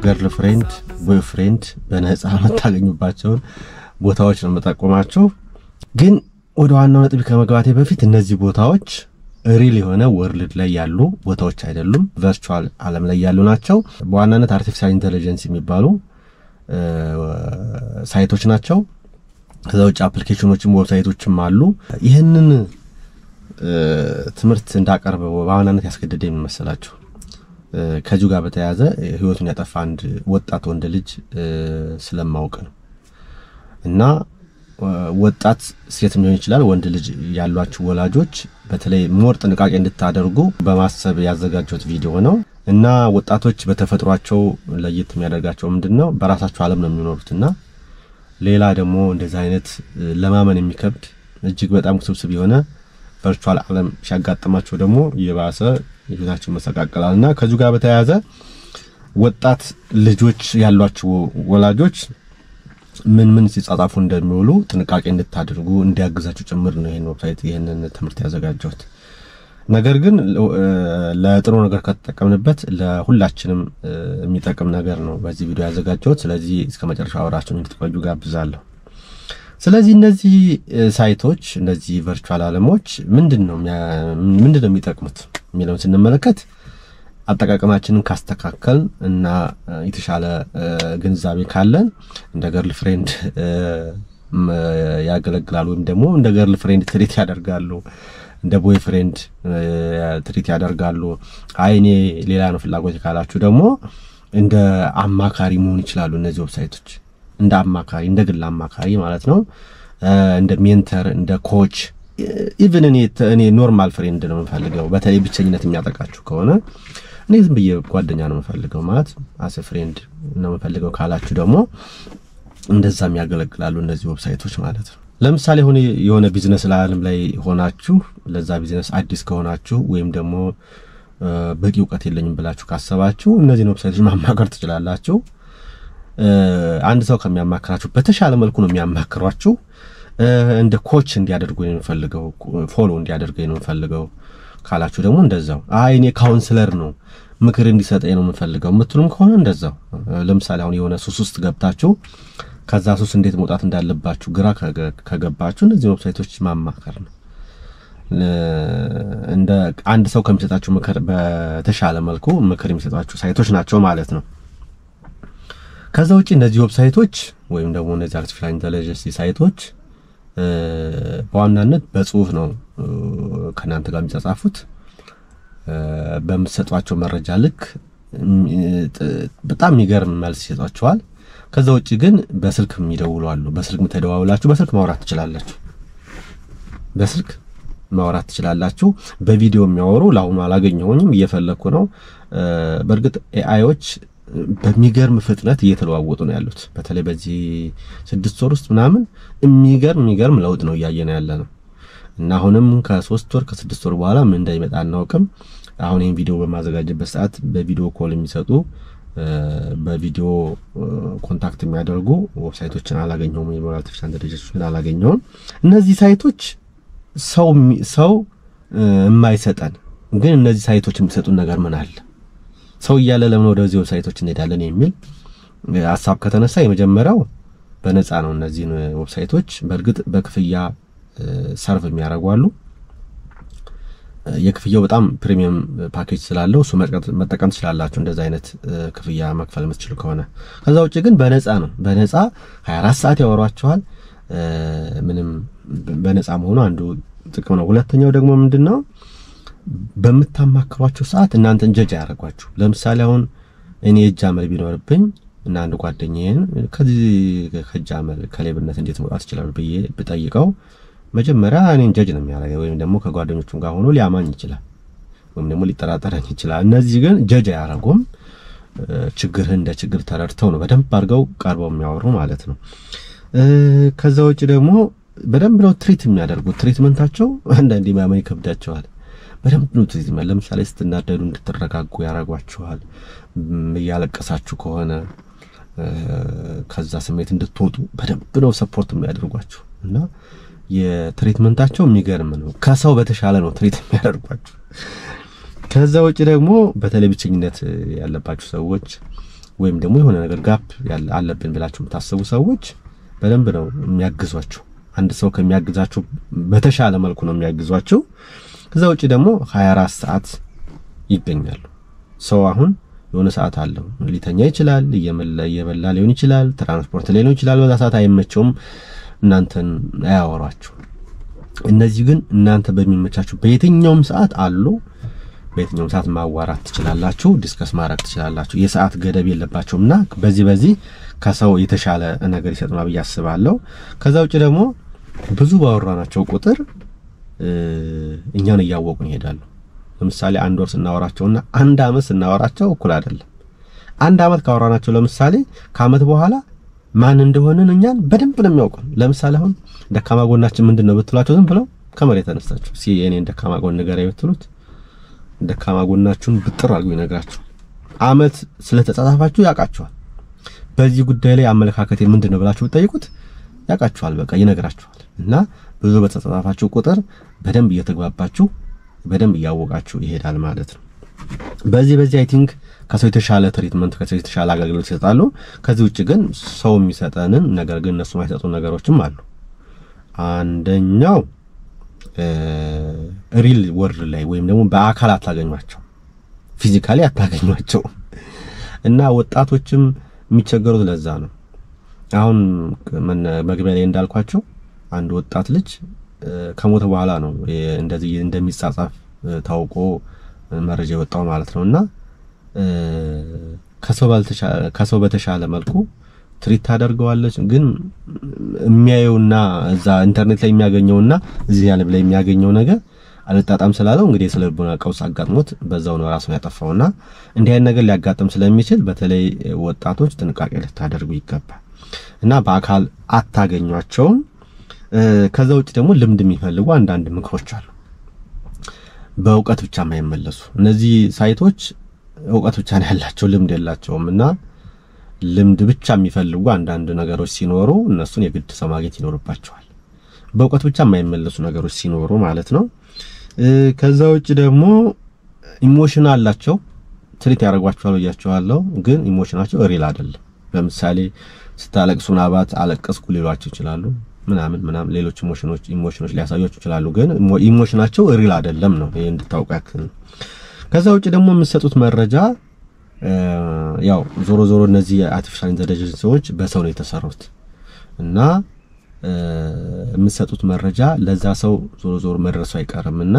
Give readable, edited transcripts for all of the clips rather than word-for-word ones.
ገርልፍሬንድ ቦይፍሬንድ በነፃ መታገኙባቸው ቦታዎች ነው መጣቆማቸው ግን ወደ ዋናው ነጥብ ከመግባቴ በፊት እነዚህ ቦታዎች ሪል የሆነ ወርልድ ላይ ያሉ ቦታዎች አይደሉም ቨርቹዋል ዓለም ላይ ያሉ ናቸው በዋናነት አርቲፊሻል ኢንተለጀንስ የሚባሉ ሳይቶች ናቸው ከዛው አፕሊኬሽኖችም ዌብሳይቶችም አሉ ይሄንን ትምርት እንዳቀርበው በዋናነት ያስገደደኝ መሰላችሁ ከጁ ጋር በተያያዘ ህይወቱን ያጠፋ አንድ ወጣት ወንድ ልጅ ስለማውቅ ነው እና ወጣት ሴት ሊሆን ይችላል ወንድ ልጅ ያሏችሁ ወላጆች በተለይ ሞር ጥንቃቄ እንድታደርጉ በማሰብ ያዘጋጁት ቪዲዮ ነው እና ወጣቶች በተፈጥሯቸው ለየት የሚያደርጋቸው ምንድነው በራሳቸው ዓለም ነው የሚኖሩትና ሌላ ደግሞ እንደዛ አይነት ለማመን የሚከብድ እጅግ በጣም ውስብስብ የሆነ ቨርቹዋል ዓለም ሲያጋጥማቸው ደግሞ የባሰ ይሁናቸው መሰቃቀላልና ከጁ ጋር በተያያዘ ወጣት ልጆች ያሏችሁ ወላጆች ምን ሲጻጻፉ እንደሚውሉ ጥንቃቄ እንድታደርጉ እንዲያግዛችሁ ጭምር ነው ይሄን ዌብሳይት ይሄንን ትምርት ያዘጋጀሁት ነገር ግን ለጥሩ ነገር ከተጠቀምንበት ለሁላችንም የሚጠቅም ነገር ነው በዚህ ቪዲዮ ያዘጋጀሁት ስለዚህ እስከመጨረሻው አብራችሁን እንድትቆዩ ጋብዛለሁ ስለዚህ እነዚህ ሳይቶች እነዚህ ቨርቹዋል ዓለሞች ምንድነው የሚጠቅሙት የሚለውን ስንመለከት አጠቃቀማችንን ካስተካከል እና የተሻለ ግንዛቤ ካለን እንደ ገርልፍሬንድ ያገለግላሉ ወይም ደግሞ እንደ ገርልፍሬንድ ትሪት ያደርጋሉ እንደ ቦይፍሬንድ ትሪት ያደርጋሉ አይኔ ሌላ ነው ፍላጎት ካላችሁ ደግሞ እንደ አማካሪ መሆን ይችላሉ እነዚህ ዌብሳይቶች እንደ አማካሪ እንደ ግል አማካሪ ማለት ነው እንደ ሜንተር እንደ ኮች ኢቭን እኔ ኖርማል ፍሬንድ ነው የምፈልገው በተለይ ብቸኝነት የሚያጠቃችሁ ከሆነ እኔ ዝም ብዬ ጓደኛ ነው የምፈልገው ማለት አስ ፍሬንድ ነው የምፈልገው ካላችሁ ደግሞ እንደዛም ያገለግላሉ እነዚህ ዌብሳይቶች ማለት ነው ለምሳሌ የሆነ ቢዝነስ ዓለም ላይ ሆናችሁ ለዛ ቢዝነስ አዲስ ከሆናችሁ ወይም ደግሞ በቂ ዕውቀት የለኝም ብላችሁ ካሰባችሁ እነዚህ ዌብሳይቶች ማማከር ትችላላችሁ አንድ ሰው ከሚያማክራችሁ በተሻለ መልኩ ነው የሚያማክሯችሁ እንደ ኮች እንዲያደርጉ ነው የምፈልገው ፎሎ እንዲያደርጉ ነው የምፈልገው ካላችሁ ደግሞ እንደዛው እኔ ካውንሰለር ነው ምክር እንዲሰጠኝ ነው የምፈልገው ምትሉም ከሆነ እንደዛው ለምሳሌ አሁን የሆነ ሱስ ውስጥ ገብታችሁ ከዛ ሱስ እንዴት መውጣት እንዳለባችሁ ግራ ከገባችሁ እነዚህ ዌብሳይቶች ማማከር ነው እንደ አንድ ሰው ከሚሰጣችሁ ምክር በተሻለ መልኩ ምክር የሚሰጣችሁ ሳይቶች ናቸው ማለት ነው ከዛው እጪ እነዚህ ዌብሳይቶች ወይም ደግሞ እነዚህ አርቲፊሻል ኢንተለጀንስ ሳይቶች በዋናነት በጽሁፍ ነው ከናንተ ጋር የሚጻጻፉት በመሰጧቸው መረጃ ልክ በጣም ይገርም መልስ ይሰጣቸዋል ከዛው እጪ ግን በስልክ የሚደውሉ አሉ በስልክ ተደዋውላችሁ በስልክ ማውራት ትችላላችሁ በቪዲዮ የሚያወሩ ላሁን አላገኘሁኝም እየፈለኩ ነው በርግጥ ኤአይዎች በሚገርም ፍጥነት እየተለዋወጡ ነው ያሉት በተለይ በዚህ 6 ወር ውስጥ ምናምን የሚገርም ለውጥ ነው ያያየና ያለነው እና አሁንም ከ3 ወር ከ6 ወር በኋላ ምን እንደሚመጣ እናውቅም አሁን ይሄን ቪዲዮ በማዘጋጀበት ሰዓት በቪዲዮ ኮል የሚሰጡ በቪዲዮ ኮንታክት የሚያደርጉ ዌብሳይቶችን አላገኘሁም የሞራል አርቲፊሻል ኢንተለጀንስ አላገኘሁም እነዚህ ሳይቶች ሰው የማይሰጠን ግን እነዚህ ሳይቶች የሚሰጡን ነገር ምን አለ ሰው ያለ ለምን ወደዚህ ዌብሳይቶች እንሄዳለን የሚል ሐሳብ ከተነሳ የመጀመሪያው በነፃ ነው እነዚህ ዌብሳይቶች በርግጥ በክፍያ ሰርቭ የሚያደርጉ አሉ የክፍያው በጣም ፕሪሚየም ፓኬጅ ስላለው እሱ መጠቀም ትችላላችሁ እንደዛ አይነት ክፍያ መክፈል የምትችሉ ከሆነ ከዛው እጪ ግን በነፃ ነው በነፃ 24 ሰዓት ያወራችኋል ምንም በነፃ መሆኑ አንዱ ጥቅም ነው ሁለተኛው ደግሞ ምንድነው በመታማክሯቸው ሰዓት እናንተን ጀጅ ያደርጓችሁ ለምሳሌ አሁን እኔ እጃመል ቢኖርብኝ እና አንድ ጓደኛዬን ከዚህ ከጃመል ከሌብነት እንዴት መውጣት ይችላል ብዬ ብጠይቀው መጀመሪያ እኔን ጀጅ ነው የሚያደርገው ወይም ደግሞ ከጓደኞቹም ጋር ሆኖ ሊያማኝ ይችላል ወይም ደግሞ ሊጠራጠረኝ ይችላል እነዚህ ግን ጀጅ ያደርጉም ችግርህን እንደ ችግር ተረድተው ነው በደንብ አድርገው ቀርበው የሚያወሩ ማለት ነው ከዛው እጪ ደግሞ በደንብ ነው ትሪት የሚያደርጉት ትሪትመንታቸው አንዳንዴ ማመን ይከብዳቸዋል በደንብ ነው ትሪትመንት ለምሳሌ ስትናደዱ እንድትረጋጉ ያረጋጓችኋል ያለቀሳችሁ ከሆነ ከዛ ስሜት እንድትወጡ በደንብ ነው ሰፖርት የሚያደርጓችሁ እና የትሪትመንታቸው የሚገርም ነው ከሰው በተሻለ ነው ትሪት የሚያደርጓችሁ ከዛ ውጪ ደግሞ በተለይ ብቸኝነት ያለባችሁ ሰዎች ወይም ደግሞ የሆነ ነገር ጋፕ አለብን ብላችሁ የምታስቡ ሰዎች በደንብ ነው የሚያግዟችሁ አንድ ሰው ከሚያግዛችሁ በተሻለ መልኩ ነው የሚያግዟችሁ ከዛ ውጪ ደግሞ 24 ሰዓት ይገኛሉ ሰው አሁን የሆነ ሰዓት አለው ሊተኛ ይችላል እየበላ ሊሆን ይችላል ትራንስፖርት ላይ ሊሆን ይችላል በዛ ሰዓት አይመቸውም እናንተን አያወራችሁ እነዚህ ግን እናንተ በሚመቻችሁ በየትኛውም ሰዓት አሉ በየትኛውም ሰዓት ማዋራት ትችላላችሁ ዲስከስ ማድረግ ትችላላችሁ የሰዓት ገደብ የለባቸውምና በዚህ ከሰው የተሻለ ነገር ይሰጥናል በያስባለሁ ከዛ ውጪ ደግሞ ብዙ ባወራናቸው ቁጥር እኛን ያያወቁን ይሄዳሉ ለምሳሌ አንድ ወር ስናወራቸውና አንድ አመት ስናወራቸው እኩል አይደለም አንድ አመት ካወራናቸው ለምሳሌ ከአመት በኋላ ማን እንደሆነን እኛን በደንብ ነው የሚያውቁን ለምሳሌ አሁን ደካማ ጎናችን ምንድነው ብትሏቸው ዝም ብለው ከመሬት ተነስታችሁ የኔን ደካማ ጎን ነገር አይወትሉት ደካማ ጎናችሁን ብጥር አድርጉ ይነግራችሁ አመት ስለተጻጻፋችሁ ያቃችኋል በዚህ ጉዳይ ላይ አመለካከቴ ምንድነው ብላችሁ ጠይቁት ያቃችኋል በቃ ይነግራችኋል እና ብዙ በተጻጻፋችሁ ቁጥር በደንብ እየተግባባችሁ በደንብ ያወቃችሁ ይሄዳል ማለት ነው በዚህ አይ ቲንክ ከሰው የተሻለ ትሪትመንት ከሰው የተሻለ አገልግሎት ይሰጣሉ ከዚህ ውጪ ግን ሰው የሚሰጠንን ነገር ግን እነሱ ማይሰጡ ነገሮችም አሉ አንደኛው ሪል ወርድ ላይ ወይም ደግሞ በአካል አታገኙዋቸው ፊዚካሊ አታገኙዋቸው እና ወጣቶችም የሚቸገሩት ለዛ ነው አሁን መግቢያ ላይ እንዳልኳቸው አንድ ወጣት ልጅ ከሞተ በኋላ ነው እንደዚህ እንደሚጻጻፍ ታውቆ መረጃ የወጣው ማለት ነውና ከሰው በተሻለ መልኩ ትሪት ታደርገዋለች ግን የሚያዩና እዛ ኢንተርኔት ላይ የሚያገኘውና እዚህ ያለ ላይ የሚያገኘው ነገር አልጣጣም ስላለው እንግዲህ ስለልቦና ቀውስ አጋጥሞት በዛው ነው ራሱን ያጠፋውና እንዲህ አይነት ነገር ሊያጋጥም ስለሚችል በተለይ ወጣቶች ጥንቃቄ ልታደርጉ ይገባል እና በአካል አታገኙዋቸው ከዛ ውጪ ደግሞ ልምድ የሚፈልጉ አንዳንድ ምክሮች አሉ በእውቀት ብቻ ማይመለሱ እነዚህ ሳይቶች እውቀት ብቻ ነው ያላቸው ልምድ የላቸውምና ልምድ ብቻ የሚፈልጉ አንዳንድ ነገሮች ሲኖሩ እነሱን የግድ ሰው ማግኘት ይኖርባቸዋል በእውቀት ብቻ ማይመለሱ ነገሮች ሲኖሩ ማለት ነው ከዛ ውጪ ደግሞ ኢሞሽን አላቸው ትሪት ያደርጓቸዋል ያያቸዋለሁ ግን ኢሞሽናቸው ሪል አይደለም ለምሳሌ ስታለቅሱና አባት አለቀስኩ ሊሏቸው ይችላሉ ምናምን ሌሎች ኢሞሽኖች ሊያሳዩአችሁ ይችላሉ ግን ኢሞሽናቸው ሪል አይደለም ነው ይሄ እንድታውቁት ከዛ ውጪ ደግሞ የምትሰጡት መረጃ ያው ዞሮ እነዚህ አርቲፊሻል ኢንተለጀንሶች በሰው ነው የተሰሩት እና የምትሰጡት መረጃ ለዛ ሰው ዞሮ መድረሱ አይቀርምና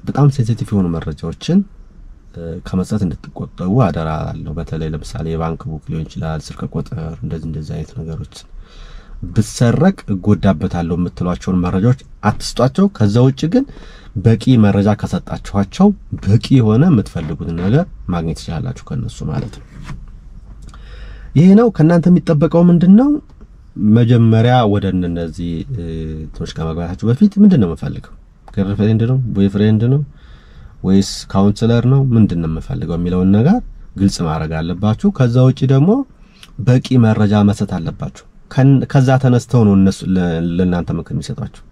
በጣም ሴንሲቲቭ የሆኑ መረጃዎችን ከመስጠት እንድትቆጠቡ አደራ አለው በተለይ ለምሳሌ የባንክ ቡክ ሊሆን ይችላል ስልክ ቁጥር እንደዚህ አይነት ነገሮች ብትሰረቅ ጎዳበታለው የምትሏቸው መረጃዎች አትስጧቸው ከዛ ውጪ ግን በቂ መረጃ ከሰጣችኋቸው በቂ የሆነ የምትፈልጉት ነገር ማግኘት ይችላልላችሁ ከነሱ ማለት ነው ይሄ ነው ከናንተ የሚጠበቀው ምንድነው መጀመሪያ ወደ እነዚህ ትንሽ ከመግባታችሁ በፊት ምንድነው የምፈልገው ገርልፍሬንድ ነው ቦይፍሬንድ ነው ወይስ ካውንሰለር ነው ምንድነው የምፈልገው የሚለውን ነገር ግልጽ ማድረግ አለባችሁ ከዛ ውጪ ደግሞ በቂ መረጃ መስጠት አለባችሁ ከዛ ተነስተው ነው እነሱ ለእናንተ ምክር የሚሰጣችሁ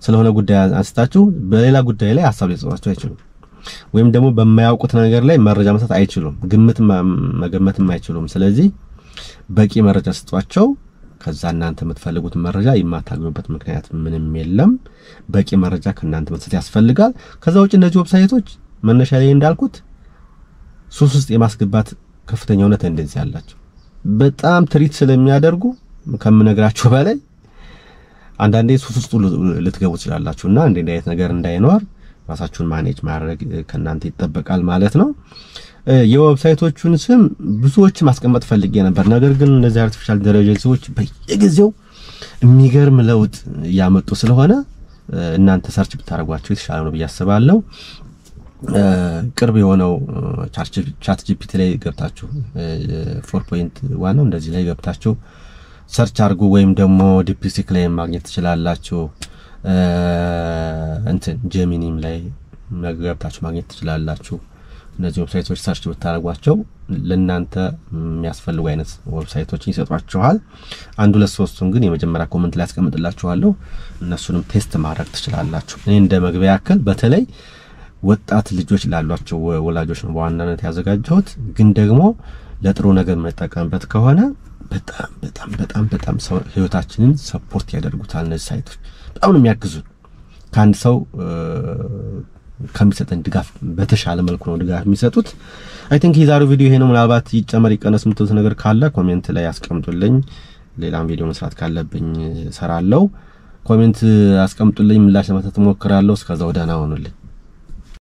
ስለሆነ ጉዳይ አንስታችሁ በሌላ ጉዳይ ላይ ሐሳብ ሊሰጧችሁ አይችሉም ወይም ደግሞ በማያውቁት ነገር ላይ መረጃ መስጠት አይችሉም ግምት መገመትም አይችሉም ስለዚህ በቂ መረጃ ስጧቸው ከዛ እናንተ የምትፈልጉት መረጃ የማታገኙበት ምክንያት ምንም የለም በቂ መረጃ ከናንተ መስጠት ያስፈልጋል ከዛ ውጪ እነዚህ ዌብሳይቶች መነሻ ላይ እንዳልኩት ሱስ ውስጥ የማስገባት ከፍተኛው ቴንደንሲ ያላቸው በጣም ትሪት ስለሚያደርጉ ከምነግራችሁ በላይ አንዳንዴ ሱስ ውስጥ ልትገቡ ይችላልላችሁና እንዴ አይነት ነገር እንዳይኖር ራሳችሁን ማኔጅ ማድረግ ከናንተ ይተበቃል ማለት ነው የዌብሳይቶቹን ስም ብዙዎች ማስቀመጥ ፈልጌ ነበር ነገር ግን እነዚህ አርቲፊሻል ኢንተለጀንሶች በየጊዜው የሚገርም ለውጥ ያመጡ ስለሆነ እናንተ ሰርች ብታረጓቸው የተሻለ ነው በያስባለሁ ቅርብ የሆነው ቻት ጂፒቲ ላይ ገብታችሁ 4.1 ነው እንደዚህ ላይ ገብታችሁ ሰርች አርጉ ወይም ደግሞ ዲፕሲክ ላይ ማግኘት ትችላላችሁ ጄሚኒም ላይ ገብታችሁ ማግኘት ትችላላችሁ እነዚህ ዌብሳይቶች ሰርች ብታረጓቸው ለእናንተ የሚያስፈልጉ አይነት ዌብሳይቶችን ይሰጧችኋል አንዱ ለሶስቱን ግን የመጀመሪያ ኮሜንት ላይ አስቀምጥላችኋለሁ እነሱንም ቴስት ማድረግ ትችላላችሁ እኔ እንደ መግቢያ ያክል በተለይ ወጣት ልጆች ላሏቸው ወላጆች ነው በዋናነት ያዘጋጀሁት። ግን ደግሞ ለጥሩ ነገር መጠቀምበት ከሆነ በጣም በጣም በጣም በጣም ህይወታችንን ሰፖርት ያደርጉታል። እነዚህ ሳይቶች በጣም ነው የሚያግዙን። ካንድ ሰው ከሚሰጠን ድጋፍ በተሻለ መልኩ ነው ድጋፍ የሚሰጡት። አይ ቲንክ የዛሬው ቪዲዮ ይሄ ነው። ምናልባት ይጨመር ይቀነስ የምትሉት ነገር ካለ ኮሜንት ላይ አስቀምጡልኝ። ሌላም ቪዲዮ መስራት ካለብኝ ሰራለው። ኮሜንት አስቀምጡልኝ፣ ምላሽ ለመስጠት ሞክራለሁ። እስከዛው ደህና ሁኑልኝ።